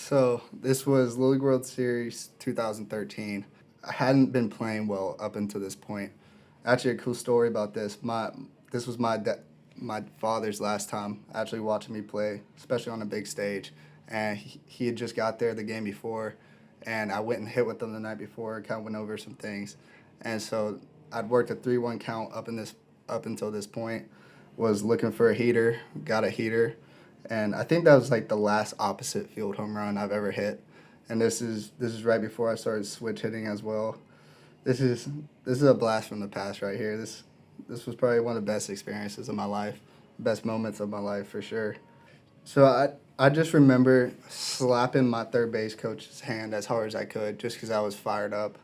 So this was Little League World Series 2013. I hadn't been playing well up until this point. Actually, a cool story about this. This was my father's last time actually watching me play, especially on a big stage. And he had just got there the game before, and I went and hit with him the night before. Kind of went over some things, and so I'd worked a 3-1 count up until this point. Was looking for a heater, got a heater, and I think that was like the last opposite field home run I've ever hit. And this is right before I started switch hitting as well. This is a blast from the past right here. This was probably one of the best experiences of my life, best moments of my life for sure. So I just remember slapping my third base coach's hand as hard as I could just because I was fired up.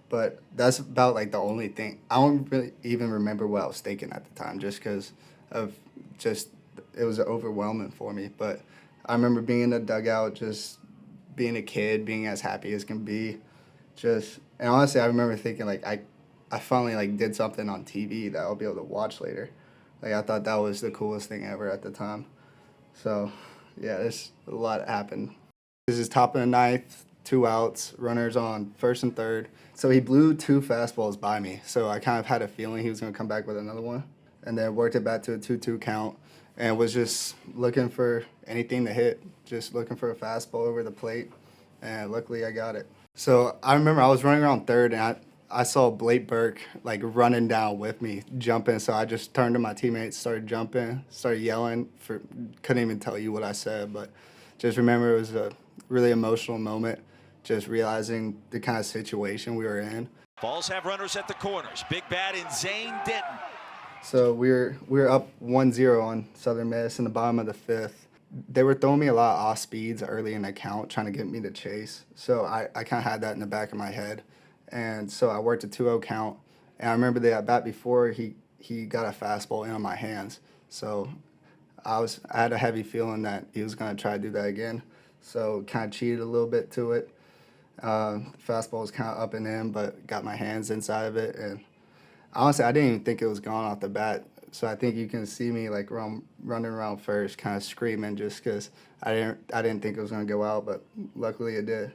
But that's about like the only thing. I don't really even remember what I was thinking at the time just because of just it was overwhelming for me. But I remember being in the dugout, just being a kid, being as happy as can be. And honestly, I remember thinking like I finally like did something on TV that I'll be able to watch later. Like I thought that was the coolest thing ever at the time. So yeah, there's a lot happened. This is top of the ninth, 2 outs, runners on first and third. So he blew 2 fastballs by me. So I kind of had a feeling he was going to come back with another one. And then worked it back to a 2-2 count and was just looking for anything to hit, just looking for a fastball over the plate. And luckily I got it. So I remember I was running around third and I saw Blake Burke like running down with me, jumping. So I just turned to my teammates, started jumping, started yelling. Couldn't even tell you what I said, but just remember it was a really emotional moment, just realizing the kind of situation we were in. Vols have runners at the corners. Big bat in Zane Denton. So we were up 1-0 on Southern Miss in the bottom of the fifth. They were throwing me a lot of off speeds early in the count, trying to get me to chase. So I kind of had that in the back of my head. And so I worked a 2-0 count. And I remember the at-bat before he got a fastball in on my hands. So I had a heavy feeling that he was going to try to do that again. So kind of cheated a little bit to it. Fastball was kind of up and in, but got my hands inside of it. And honestly, I didn't even think it was gone off the bat. So I think you can see me like running around first, kind of screaming just because I didn't think it was going to go out, but luckily it did.